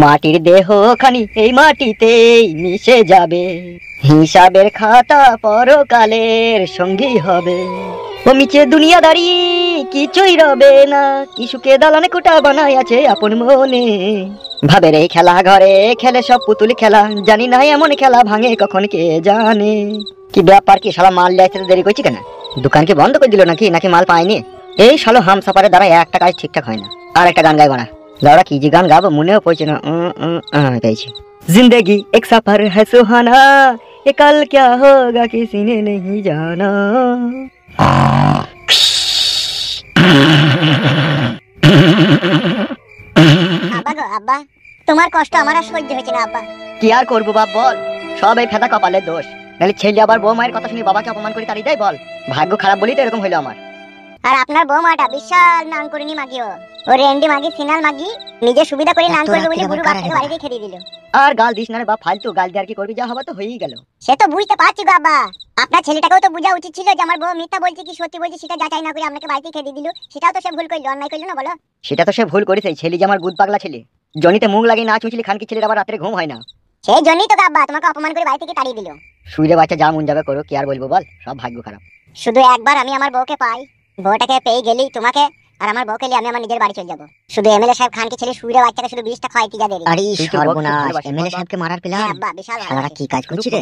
মাটির দেহ খানি এই মাটিতেই মিশে যাবে, হিসাবের খাতা পরকালের সঙ্গী হবে। ও মিছে দুনিয়াদারি কিছুই রবে না, কি সুখে দালানে কোটা বানাই আছে আপন মনে। ভাবের এই খেলা ঘরে খেলে সব পুতুল খেলা, জানি না এমন খেলা ভাঙে কখন কে জানে। কি ব্যাপার, কি শালা মাল লাইতে দেরি করছি কেন? দোকান কি বন্ধ করে দিল নাকি নাকি মাল পাইনি? এই শালো হামসাফারের দ্বারা একটা কাজ ঠিকঠাক হয় না। আর একটা গান গাইব না, লাউড়া কি যে গান গাবো মনেও পড়ছে না। পেয়েছি। जिंदगी एक सफर है सुहाना, ये कल क्या होगा किसी ने नहीं जाना। আব্বা গো আব্বা, তোমার কষ্ট আমার আর সহ্য হচ্ছে না আব্বা। কি আর করবো বাপ বল, সব এই ফেদা কপালের দোষ। নাহলে ছেলে আবার বউ মায়ের কথা শুনে বাবাকে অপমান করে তাড়িয়ে দেয় বল? ভাগ্য খারাপ বলেই তো এরকম হইলো আমার। আর আপনার বৌমাটা বিশাল নাম করিনি মাগিও, ও রেন্ডি মাগি সিনাল মাগি, নিজে সুবিধা করে নাম করবে বলে গুরু বাপকে বাড়িতে খেয়ে দিল। আর গাল দিস না রে বাপ, ফালতু গাল দিয়ে আর কি করবি, যা হবে তো হয়েই গেল। সে তো বুঝতে পারছি গো আব্বা, আপনার ছেলেটাকেও তো বোঝা উচিত ছিল যে আমার বউ মিথ্যা বলছে কি সত্যি বলছে সেটা যাচাই না করে আপনাকে বাড়িতে খেয়ে দিল। সেটাও তো সে ভুল করলো, অন্যায় করলো না বলো? সেটা তো সে ভুল করেছে, ছেলে যে আমার গুদ পাগলা ছেলে। জনিতে মুখ লাগিয়ে না চুচলি খানকি ছেলের আবার রাতে ঘুম হয় না। সেই জন্যই তো আব্বা তোমাকে অপমান করে বাড়ি থেকে তাড়িয়ে দিল। শুইরে বাচ্চা যা মন যাবে করো, কি আর বলবো বল, সব ভাগ্য খারাপ। শুধু একবার আমি আমার বউকে পাই, বউটাকে পেয়ে গেলেই তোমাকে আর আমার বউকে নিয়ে আমি আমার নিজের বাড়ি চলে যাবো। শুধু এমএলএ সাহেব খানকে ছেলে শুইরে বাচ্চাকে শুধু 20টা খাওয়াইতে যা দেরি। আরে সর্বনাশ, এমএলএ সাহেবকে মারার প্ল্যান। আব্বা বিশাল শালারা কি কাজ করছে রে?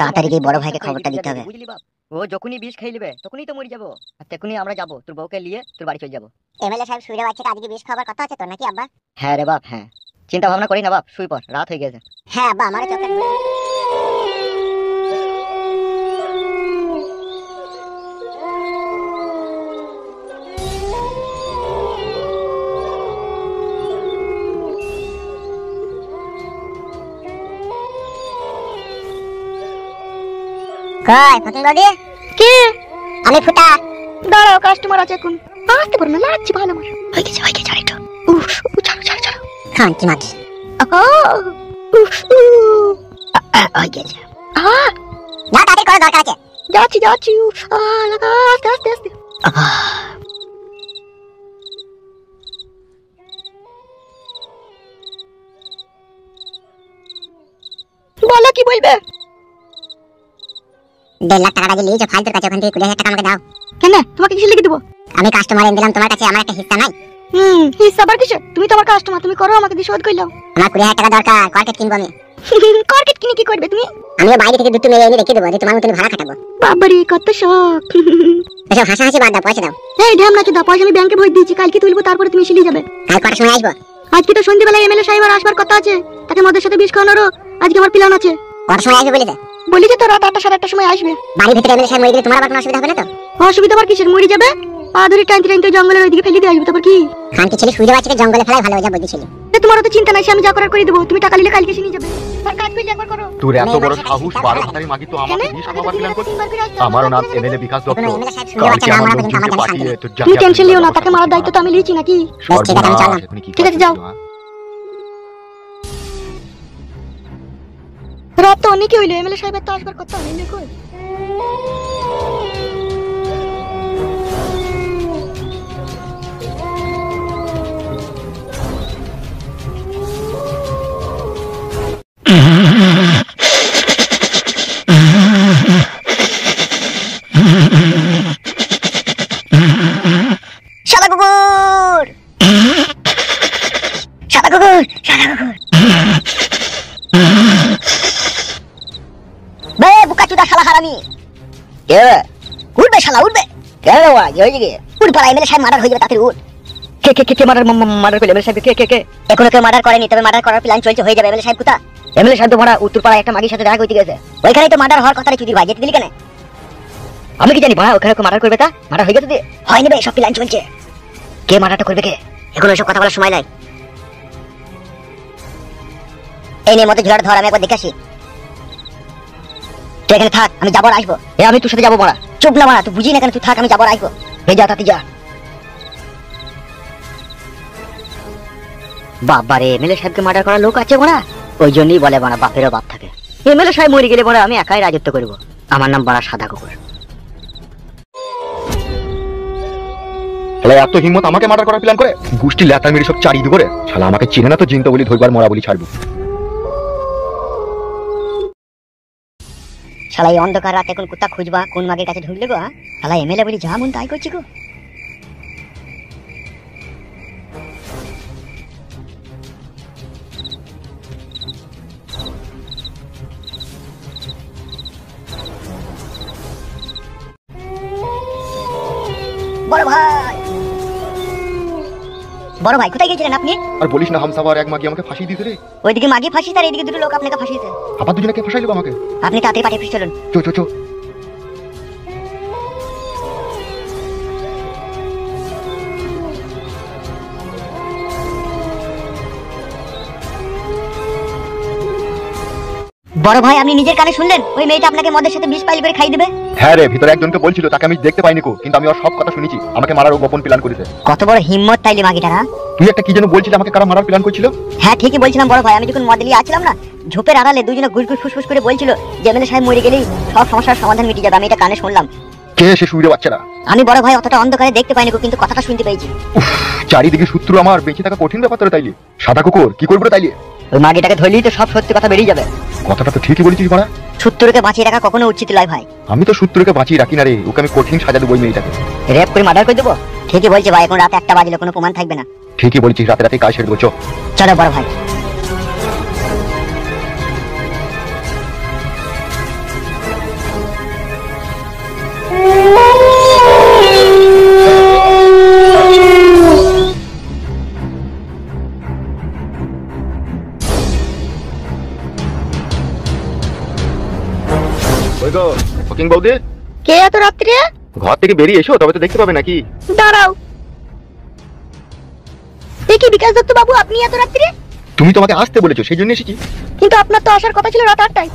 তাড়াতাড়ি গিয়ে বড় ভাইকে খবরটা দিতে হবে। ও যখনই বিষ খাই নেবে তখনই তো মরে যাবো, আর তখনই আমরা যাবো তোর বউকে নিয়ে তোর বাড়ি চলে যাবো। এমএলএ সাহেব শুইরে বাচ্চাকে আজকে বিষ খাবার কথা আছে তো নাকি আব্বা? হ্যাঁ রে বাপ, হ্যাঁ, চিন্তা ভাবনা করি না বাপ, শুই পড়, রাত হয়ে গেছে। হ্যাঁ আব্বা, আমার চোখে কই ফকিং বডি কি? আমি ফুটা। দাঁড়াও, কাস্টমার আছে এখন, আসতে পারো না, লাগছে ভালো আমার। হয়ে গেছে আরেকটু। উফ, ছাড়ো খানকি মাগি উফ, হয়ে গেছে। না তাড়াতাড়ি করার দরকার আছে। যাচ্ছি উফ, লাগা, আস্তে। বলো কি বলবে? 1.5 লাখ টাকা আগে নিয়েছো ফালতুর কাছে, ওখান থেকে 20,000 টাকা আমাকে দাও। কেন, তোমাকে কিসে লিখে দেবো? আমি কাস্টমার এনে দিলাম তোমার কাছে, আমার একটা হিস্সা নাই? হিসাব আবার কিসে? তুমি তো আমার কাস্টমার, তুমি করো, আমাকে দিয়ে শোধ কইলাও। আমার 20,000 টাকা দরকার, কর্কেট কিনবো আমি। কর্কেট কিনে কি করবে তুমি? আমিও বাইরে থেকে দুটো মেয়ে এনে রেখে দেবো, যে তোমার মতন ভাড়া খাটাবো। বাবারে কত শখ। এসব হাসাহাসি বাদ দাও, পয়সা দাও। এই ঢ্যামনা চোদা, পয়সা আমি ব্যাংকে ভরে দিয়েছি, কালকে তুলবো, তারপরে তুমি এসে নিয়ে যাবে। কাল কটার সময় আসবো? আজকে তো সন্ধ্যাবেলা এমএলএ সাহেব আসবার কথা আছে, তাকে মদের সাথে বিষ খাওয়ানোরও আজকে আমার প্ল্যান আছে। কটার সময় আসবে বলেছে? বলেছে তো রাত 8টা 8:30 সময় আসবে। বাড়ির ভিতরে এমএলএ সাহেব মরে গেলে তোমার আবার কোনো অসুবিধা হবে না তো? অসুবিধা আবার কিসের? মরে যাবে, পা ধরে টাইনতে জঙ্গলের ওইদিকে ফেলে দিয়ে আসবে, তারপর কি? খানকি ছেলে শুয়ে বাচ্চাকে জঙ্গলে ফেলাই ভালো, যা বুদ্ধি ছিল। তোমার তো চিন্তা নাই, আমি যা করার করে দেবো, তুমি টাকা নিলে কালকে এসে নিয়ে যাবে। তার কাজ করলে একবার করো। তোর এত বড় সাহস, 12 হাজারি মাগি তো আমাকে বিষ খাবার প্ল্যান করছিস? আমারও নাম এমএলএ বিকাশ দত্ত। এমএলএ সাহেব শুয়ে বাচ্চা না মারা পর্যন্ত আমার জানা শান্তি নেই। তুমি টেনশন লিও না, তাকে মারার দায়িত্ব তো আমি লিয়েছি নাকি? ঠিক আছে, আমি চললাম। ঠিক আছে, যাও। রাত তো অনেকই হইলো, এমএলএ সাহেবের তো আসবার কথা নেই কই? শালা কুকুর, শালা কুকুর, শালা কুকুর। বে বুকাচুদা শালা হারামি। কে? উঠবে শালা, উঠবে। কে রে ওরা? কি হয়েছে কি? উঠ পালা, এমএলএ সাহেব মার্ডার হয়ে যাবে, তাড়াতাড়ি উঠ। কে মার্ডার করলে? এমএলএ সাহেব কে? এখনো কেউ মার্ডার করেনি, তবে মার্ডার করার প্ল্যান চলছে, হয়ে যাবে। এমএলএ সাহেব কোথা? এমএলএ সাহেব তো ভাড়া উত্তরপাড়ায় একটা মাগির সাথে দেখা করতে গেছে। ওইখানেই তো মার্ডার হওয়ার কথা রে চুদির ভাই, যেতে দিলি কেন? আমি কি জানি ভাড়া, ওখানে মার্ডার করবে, তা মার্ডার হয়ে গেছে দিয়ে হয় নেবে, সব প্ল্যান চলছে। কে মার্ডারটা করবে কে? এখন ওইসব কথা বলার সময় নাই। এই নিয়ে মতো ঝোলাটা ধর, আমি একবার দেখে আসি। তুই এখানে থাক, আমি যাবো আর আসবো। আমি তোর সাথে যাবো মারা। চুপ না মারা, তুই বুঝি না কেন? তুই থাক, আমি যাবো আর আসবো। যা তাতে যা। বাবারে, এমএলএ সাহেবকে মার্ডার করার লোক আছে মারা, ওই জন্যই বলে মারা বাপেরও বাপ থাকে। এমএলএ সাহেব মরে গেলে মারা আমি একাই রাজত্ব করবো। আমার নাম বড়া সাদা কুকুর। শালা এত হিম্মত আমাকে মার্ডার করার প্ল্যান করে, গুষ্টি ল্যাটা মেরে সব চারিয়ে করে। শালা আমাকে চিনে না তো জিনতে বলি ধরবার মরা বলি ছাড়বো। শালা এই অন্ধকার রাতে এখন কোথা খুঁজবা, কোন মাগের কাছে ঢুকলে গো? শালা এমএলএ বলি যা মন তাই করছি গো। বড় ভাই, বড় ভাই কোথায় গেছিলেন আপনি? আর বলিস না, হামসাবার এক মাগি আমাকে ফাঁসি দিতে রে। ওইদিকে মাগি ফাঁসি, তার এইদিকে দুটো লোক আপনাকে ফাঁসিয়েছে। আবার দুজনকে ফাঁসাইলো আমাকে। আপনি তাড়াতাড়ি পাঠিয়ে ফিরে চলুন। চো চো চো। বড় ভাই আপনি নিজের কানে শুনলেন ওই মেয়েটা আপনাকে মদের সাথে বিষ পাইল করে খাই দেবে? হ্যাঁ রে, ভিতরে একজনকে বলছিল, তাকে আমি দেখতে পাইনি কো, কিন্তু আমি ওর সব কথা শুনেছি। আমাকে মারার গোপন প্ল্যান করেছে। কত বড় হিম্মত তাইলে মাগিটারা। তুই একটা কি যেন বলছিলি আমাকে কারা মারার প্ল্যান করছিল? হ্যাঁ ঠিকই বলছিলাম বড় ভাই, আমি যখন মদ নিয়ে আসছিলাম না, ঝোপের আড়ালে দুজনে গুড় গুড় ফুসফুস করে বলছিল যে এমএলএ সাহেব মরে গেলেই সব সমস্যার সমাধান মিটে যাবে। আমি এটা কানে শুনলাম। কে সে শুইরে বাচ্চারা? আমি বড় ভাই অতটা অন্ধকারে দেখতে পাইনি গো, কিন্তু কথাটা শুনতে পেয়েছি। চারিদিকে শত্রু, আমার বেঁচে থাকা কঠিন ব্যাপার তোরা তাইলে। সাদা কুকুর কি করবো তাইলে? ওই মাগিটাকে ধরলেই তো সব সত্যি কথা বেরিয়ে যাবে। কথাটা তো ঠিকই বলেছিস মারা। শত্রুকে বাঁচিয়ে রাখা কখনো উচিত নয় ভাই। আমি তো শত্রুকে বাঁচিয়ে রাখি না রে, ওকে আমি কঠিন সাজা দেবো মেয়েটাকে। রেপ করে মার্ডার করে দেবো? ঠিকই বলছে ভাই, এখন রাত 1টা বাজলে কোনো প্রমাণ থাকবে না। ঠিকই বলেছিস, রাতে রাতে কাজ সেরে দেবো। চলো বড় ভাই। ওই গো ফকিং বৌদি, কে এত রাত্রে? ঘর থেকে বেরিয়ে এসো, তবে তো দেখতে পাবে নাকি। দাঁড়াও, দেখি বিকাশ দত্ত বাবু, আপনি এত রাত্রে? তুমি তোমাকে আসতে বলেছো, সেই জন্য এসেছি। কিন্তু আপনার তো আসার কথা ছিল রাত 8টায়।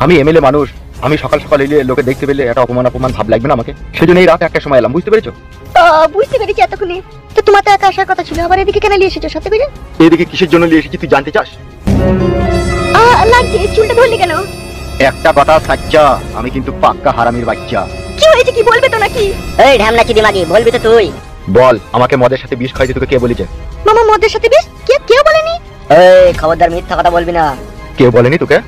আমি এমএলএ মানুষ, আমি সকাল সকাল এলে লোকে দেখতে পেলে একটা অপমান অপমান ভাব লাগবে না আমাকে, সেই জন্য এই রাতে 1টার সময় এলাম, বুঝতে পেরেছো? বুঝতে পেরেছি এতক্ষণে। তো তোমার তো একা আসার কথা ছিল, আবার এদিকে কেন নিয়ে এসেছো সাথে করে? এদিকে কিসের জন্য নিয়ে এসেছি তুই জানতে চাস? লাগছে, চুলটা ধরলি কেন? একটা কথা সাচ্চা, আমি কিন্তু পাক্কা হারামির বাচ্চা। কি হয়েছে, কি বলবে তো নাকি? এই ঢামনা চিদি মাগি, বলবি তো তুই। বল, আমাকে মদের সাথে বিষ খাইতে তোকে কে বলেছে? মামা মদের সাথে বিষ? কেউ বলেনি। এই খবরদার মিথ্যা কথা বলবি না। কেউ বলেনি তোকে?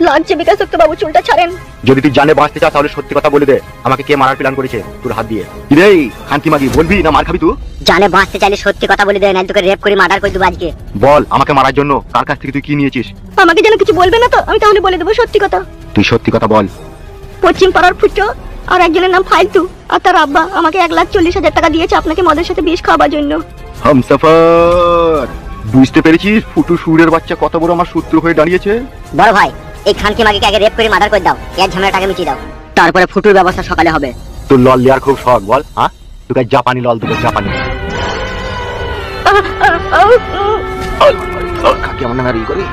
লাগছে বিকাশ দত্ত বাবু, চুলটা ছাড়েন। যদি তুই জানে বাঁচতে চাস তাহলে সত্যি কথা বলে দে, আমাকে কে মারার প্ল্যান করেছে তোর হাত দিয়ে? রে খানকি মাগি, বলবি না মার খাবি তুই? জানে বাঁচতে চাইলে সত্যি কথা বলে দে, না তোকে রেপ করে মার্ডার করে দেবো আজকে। বল, আমাকে মারার জন্য কার কাছ থেকে তুই কি নিয়েছিস? আমাকে যেন কিছু বলবে না তো, আমি তাহলে বলে দেবো সত্যি কথা। তুই সত্যি কথা বল। পশ্চিম পাড়ার ফুটো আর একজনের নাম ফালতু, আর তার আব্বা আমাকে 1,40,000 টাকা দিয়েছে আপনাকে মদের সাথে বিষ খাওয়ার জন্য। হামসাফার, বুঝতে পেরেছিস ফুটু সুরের বাচ্চা কত বড় আমার শত্রু হয়ে দাঁড়িয়েছে? বড় ভাই, এই খানকি মাগিকে আগে রেপ করে মার্ডার করে দাও, এর ঝামেলাটাকে মিটিয়ে দাও, তারপরে ফুটুর ব্যবস্থা সকালে হবে। তোর লল লিয়ার খুব শখ, বল। হ্যাঁ, তোকে জাপানি লল দেবো, জাপানি। কাকে আমার নামে ই করি?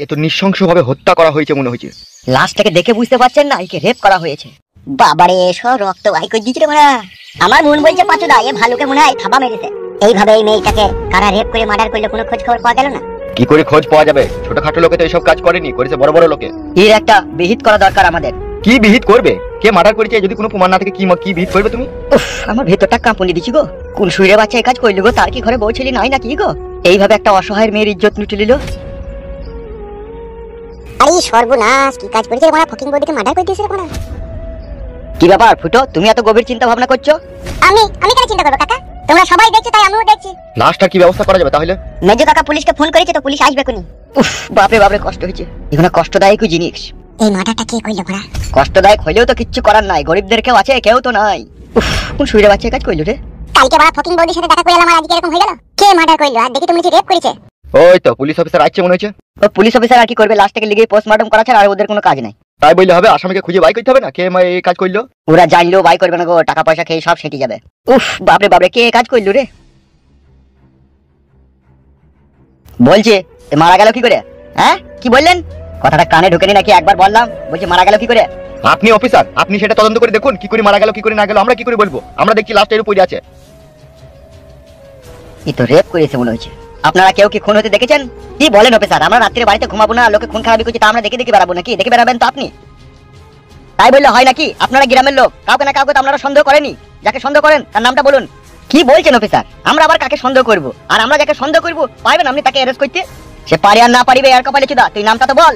এ তো নৃশংসভাবে হত্যা করা হয়েছে মনে হয়েছে। লাশটাকে দেখে বুঝতে পারছেন না একে রেপ করা হয়েছে। বাবারে, সব রক্ত বাই করে দিয়েছে রে মারা। আমার মন বলছে পাঁচুদা এ ভালুকে মনে হয় থাবা মেরেছে। এইভাবে এই মেয়েটাকে কারা রেপ করে মার্ডার করলে কোনো খোঁজ খবর পাওয়া গেল না? কি করে খোঁজ পাওয়া যাবে? ছোটখাটো লোকে তো এইসব কাজ করেনি, করেছে বড় বড় লোকে। এর একটা বিহিত করা দরকার আমাদের। কি বিহিত করবে? কে মার্ডার করেছে যদি কোনো প্রমাণ না থাকে কি বিহিত করবে তুমি? উফ, আমার ভেতরটা কাঁপুনি দিছি গো। কোন শুইরে বাচ্চা এই কাজ করলো গো? তার কি ঘরে বউ ছেলে নাই নাকি গো? এইভাবে একটা অসহায়ের মেয়ের ইজ্জত লুটে নিল। আরে সর্বনাশ, কি কাজ করেছে রে মারা? ফকিং বৌদিকে মার্ডার করে দিয়েছে রে মারা। কি ব্যাপার ফুটো, তুমি এত গভীর চিন্তা ভাবনা করছো? আমি কেন চিন্তা করবো কাকা? তোমরা সবাই দেখছো তাই আমিও দেখছি। লাস্টটা কি ব্যবস্থা করা যাবে তাহলে? মেজো কাকা পুলিশকে ফোন করেছে তো, পুলিশ আসবে কোনি। উফ, বাপরে বাপরে কষ্ট হয়েছে। এগুলো কষ্টদায়ক জিনিস। এই মার্ডারটা কে করলো মারা? কষ্টদায়ক হইলেও তো কিচ্ছু করার নাই, গরিবদের কেউ আছে? কেউ তো নাই। উফ, কোন শুইরে বাচ্চা কাজ করলো রে? কালকে মারা ফকিং বৌদির সাথে দেখা করে এলাম আর আজকে এরকম হয়ে গেল। কে মার্ডার করলো? আর দেখি তুমি রেপ করেছে। ওই তো পুলিশ অফিসার আসছে মনে হচ্ছে। ও পুলিশ অফিসার আর কি করবে? লাস্ট থেকে লিগে পোস্টমর্টম করা ছাড়া আর ওদের কোনো কাজ নাই। তাই বললে হবে? আসামিকে খুঁজে বাই করতে হবে না কে এই কাজ করলো? ওরা জানলেও বাই করবে না গো, টাকা পয়সা খেয়ে সব সেটে যাবে। উফ বাপরে বাপরে, কে এই কাজ করলো রে? বলছে মারা গেল কি করে? হ্যাঁ কি বললেন? কথাটা কানে ঢুকেনি নাকি? একবার বললাম, বলছে মারা গেল কি করে? আপনি অফিসার, আপনি সেটা তদন্ত করে দেখুন কি করে মারা গেল কি করে না গেল, আমরা কি করে বলবো? আমরা দেখছি লাস্ট এর পড়ে আছে। এই তো রেপ করেছে মনে হচ্ছে। আপনারা কেউ কি খুন হতে দেখেছেন? কি বলেন অফিসার? আমরা রাত্রে বাড়িতে ঘুমাবো না, লোকে খুন খারাপি করছে তা আমরা দেখে দেখে বেড়াবো নাকি? দেখে বেড়াবেন তো আপনি? তাই বললে হয় নাকি? আপনারা গ্রামের লোক, কাউকে না কাউকে তো আপনারা সন্দেহ করেনি। যাকে সন্দেহ করেন তার নামটা বলুন। কি বলছেন অফিসার? আমরা আবার কাকে সন্দেহ করব? আর আমরা যাকে সন্দেহ করব পারবেন আপনি তাকে অ্যারেস্ট করতে? সে পারে আর না পারিবে এর কপালে চুদা, তুই নামটা তো বল।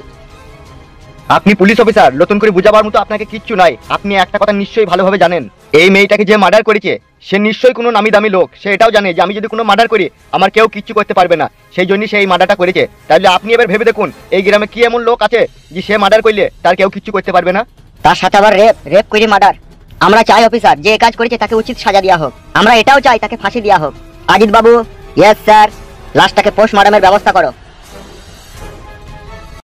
আপনি পুলিশ অফিসার, নতুন করে বুঝাবার মতো আপনাকে কিচ্ছু নাই। আপনি একটা কথা নিশ্চয়ই ভালোভাবে জানেন, এই মেয়েটাকে যে মার্ডার করেছে সে নিশ্চয়ই কোনো নামি দামি লোক। সে এটাও জানে যে আমি যদি কোনো মার্ডার করি আমার কেউ কিচ্ছু করতে পারবে না, সেই জন্যই সে এই মার্ডারটা করেছে। তাহলে আপনি এবার ভেবে দেখুন এই গ্রামে কি এমন লোক আছে যে সে মার্ডার করলে তার কেউ কিচ্ছু করতে পারবে না? তার সাথে আবার রেপ করে মার্ডার। আমরা চাই অফিসার যে কাজ করেছে তাকে উচিত সাজা দেওয়া হোক। আমরা এটাও চাই তাকে ফাঁসি দেওয়া হোক। আজিত বাবু, ইয়েস স্যার, লাশটাকে পোস্টমর্টমের ব্যবস্থা করো।